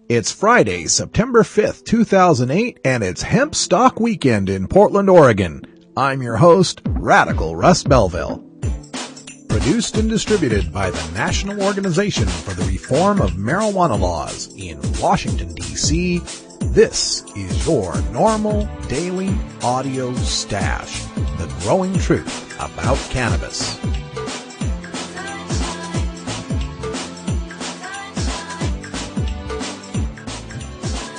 It's Friday, September 5th, 2008, and it's Hempstalk weekend in Portland, Oregon. I'm your host, Radical Russ Belville. Produced and distributed by the National Organization for the Reform of Marijuana Laws in Washington, D.C., this is your NORML Daily Audio Stash, the growing truth about cannabis.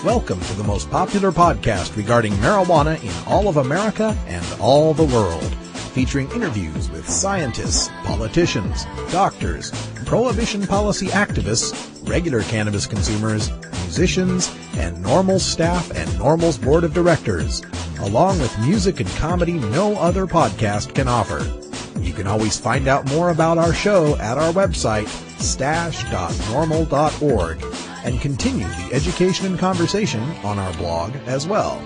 Welcome to the most popular podcast regarding marijuana in all of America and all the world, featuring interviews with scientists, politicians, doctors, prohibition policy activists, regular cannabis consumers, musicians, and NORML staff and NORML's board of directors, along with music and comedy no other podcast can offer. You can always find out more about our show at our website, stash.norml.org, and continue the education and conversation on our blog as well.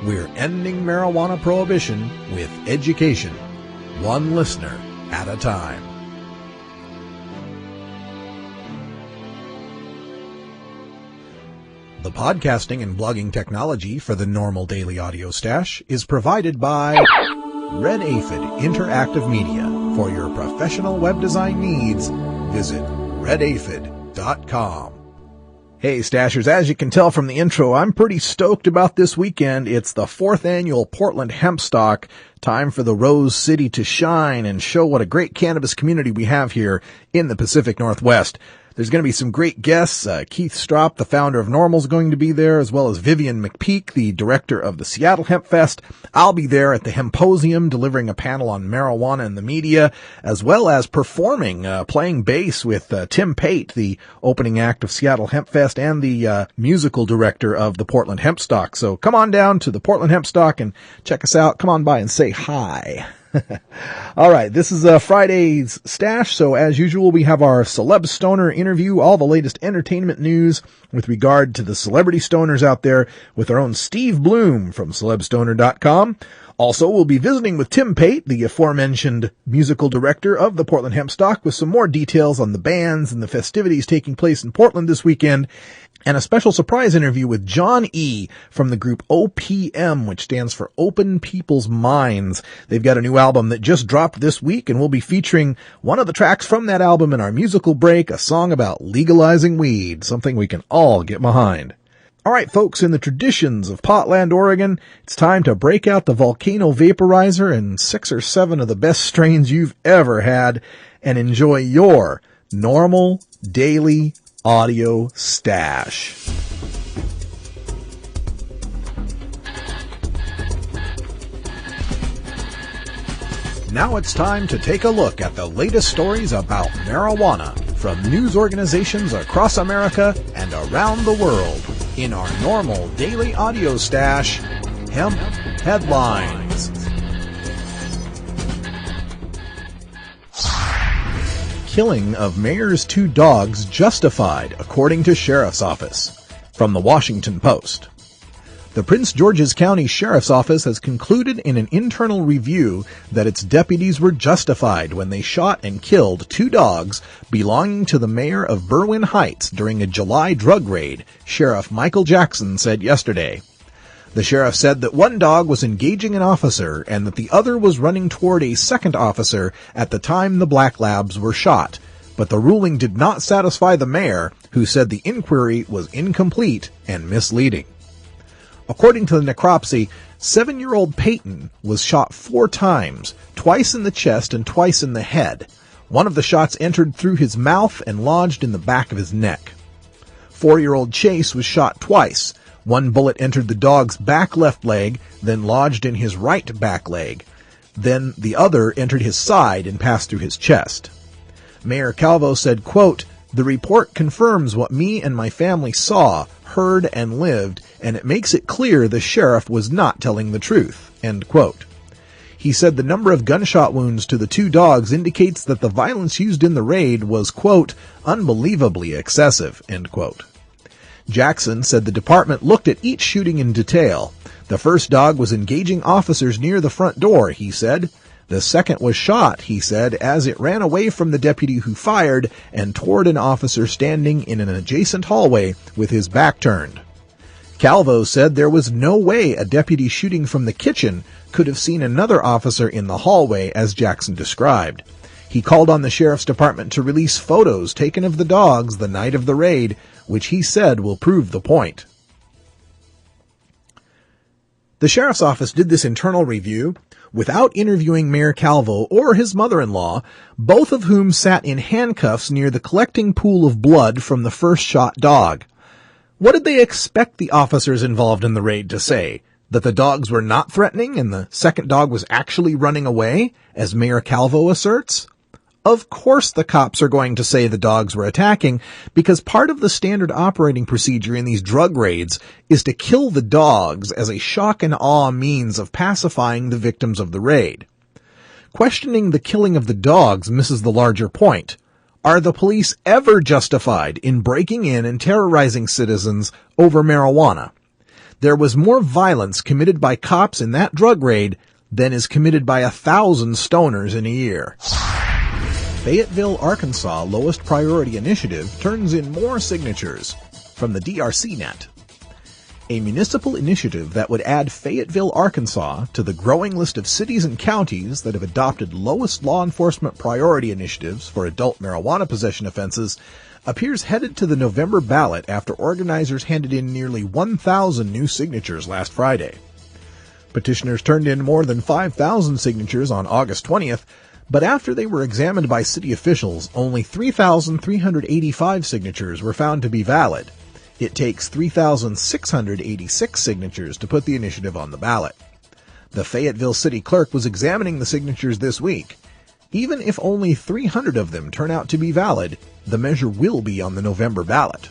We're ending marijuana prohibition with education, one listener at a time. The podcasting and blogging technology for the NORML Daily Audio Stash is provided by Red Aphid Interactive Media. For your professional web design needs, visit redaphid.com. Hey Stashers, as you can tell from the intro, I'm pretty stoked about this weekend. It's the 4th annual Portland Hempstalk. Time for the Rose City to shine and show what a great cannabis community we have here in the Pacific Northwest. There's going to be some great guests. Keith Stropp, the founder of NORML, is going to be there, as well as Vivian McPeak, the director of the Seattle Hemp Fest. I'll be there at the Hemposium delivering a panel on marijuana and the media, as well as performing, playing bass with Tim Pate, the opening act of Seattle Hemp Fest and the musical director of the Portland Hempstalk. So come on down to the Portland Hempstalk and check us out. Come on by and say hi. All right, this is Friday's stash, so as usual we have our Celeb Stoner interview, all the latest entertainment news with regard to the celebrity stoners out there with our own Steve Bloom from celebstoner.com. Also, we'll be visiting with Tim Pate, the aforementioned musical director of the Portland Hempstalk, with some more details on the bands and the festivities taking place in Portland this weekend, and a special surprise interview with John E from the group OPM, which stands for Open People's Minds. They've got a new album that just dropped this week, and we'll be featuring one of the tracks from that album in our musical break, a song about legalizing weed, something we can all get behind. All right, folks, in the traditions of Portland, Oregon, it's time to break out the volcano vaporizer and 6 or 7 of the best strains you've ever had and enjoy your NORML Daily Audio Stash. Now it's time to take a look at the latest stories about marijuana from news organizations across America and around the world in our NORML Daily Audio Stash, Hemp Headlines. Killing of mayor's 2 dogs justified, according to Sheriff's Office. From the Washington Post. The Prince George's County Sheriff's Office has concluded in an internal review that its deputies were justified when they shot and killed 2 dogs belonging to the mayor of Berwyn Heights during a July drug raid, Sheriff Michael Jackson said yesterday. The sheriff said that one dog was engaging an officer and that the other was running toward a second officer at the time the black labs were shot, but the ruling did not satisfy the mayor, who said the inquiry was incomplete and misleading. According to the necropsy, 7-year-old Pate was shot 4 times, twice in the chest and twice in the head. One of the shots entered through his mouth and lodged in the back of his neck. 4-year-old Chase was shot twice. One bullet entered the dog's back left leg, then lodged in his right back leg. Then the other entered his side and passed through his chest. Mayor Calvo said, quote, "The report confirms what me and my family saw, heard, and lived, and it makes it clear the sheriff was not telling the truth." End quote. He said the number of gunshot wounds to the 2 dogs indicates that the violence used in the raid was, quote, "unbelievably excessive," end quote. Jackson said the department looked at each shooting in detail. The first dog was engaging officers near the front door, he said. The second was shot, he said, as it ran away from the deputy who fired and toward an officer standing in an adjacent hallway with his back turned. Calvo said there was no way a deputy shooting from the kitchen could have seen another officer in the hallway, as Jackson described. He called on the sheriff's department to release photos taken of the dogs the night of the raid, which he said will prove the point. The sheriff's office did this internal review without interviewing Mayor Calvo or his mother-in-law, both of whom sat in handcuffs near the collecting pool of blood from the first shot dog. What did they expect the officers involved in the raid to say? That the dogs were not threatening and the second dog was actually running away, as Mayor Calvo asserts? Of course the cops are going to say the dogs were attacking, because part of the standard operating procedure in these drug raids is to kill the dogs as a shock and awe means of pacifying the victims of the raid. Questioning the killing of the dogs misses the larger point. Are the police ever justified in breaking in and terrorizing citizens over marijuana? There was more violence committed by cops in that drug raid than is committed by 1,000 stoners in a year. Fayetteville, Arkansas Lowest Priority Initiative turns in more signatures from the DRCnet. A municipal initiative that would add Fayetteville, Arkansas to the growing list of cities and counties that have adopted lowest law enforcement priority initiatives for adult marijuana possession offenses appears headed to the November ballot after organizers handed in nearly 1,000 new signatures last Friday. Petitioners turned in more than 5,000 signatures on August 20th, but after they were examined by city officials, only 3,385 signatures were found to be valid. It takes 3,686 signatures to put the initiative on the ballot. The Fayetteville city clerk was examining the signatures this week. Even if only 300 of them turn out to be valid, the measure will be on the November ballot.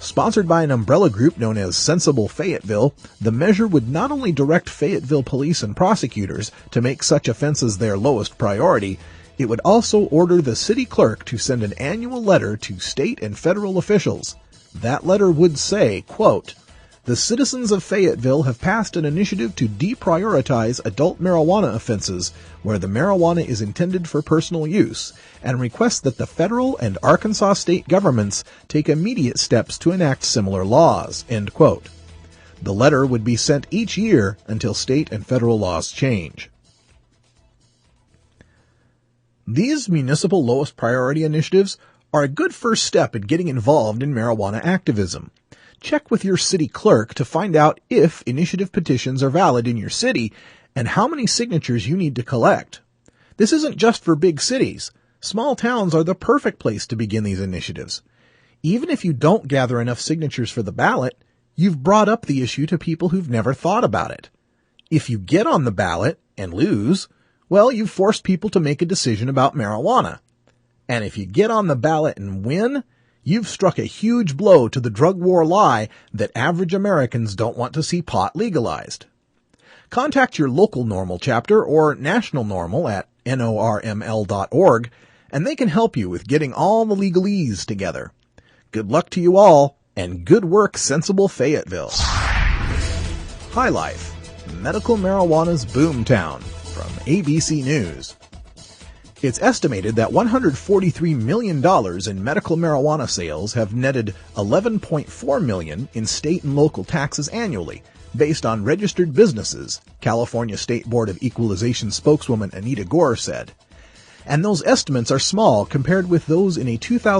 Sponsored by an umbrella group known as Sensible Fayetteville, the measure would not only direct Fayetteville police and prosecutors to make such offenses their lowest priority, it would also order the city clerk to send an annual letter to state and federal officials. That letter would say, quote, "The citizens of Fayetteville have passed an initiative to deprioritize adult marijuana offenses where the marijuana is intended for personal use, and request that the federal and Arkansas state governments take immediate steps to enact similar laws." End quote. The letter would be sent each year until state and federal laws change. These municipal lowest priority initiatives are a good first step in getting involved in marijuana activism. Check with your city clerk to find out if initiative petitions are valid in your city and how many signatures you need to collect. This isn't just for big cities. Small towns are the perfect place to begin these initiatives. Even if you don't gather enough signatures for the ballot, you've brought up the issue to people who've never thought about it. If you get on the ballot and lose, well, you've forced people to make a decision about marijuana. And if you get on the ballot and win, you've struck a huge blow to the drug war lie that average Americans don't want to see pot legalized. Contact your local NORML chapter or national NORML at NORML.org, and they can help you with getting all the legalese together. Good luck to you all, and good work, Sensible Fayetteville. High Life, Medical Marijuana's Boomtown, from ABC News. It's estimated that $143 million in medical marijuana sales have netted $11.4 million in state and local taxes annually, based on registered businesses, California State Board of Equalization spokeswoman Anita Gore said. And those estimates are small compared with those in a 2000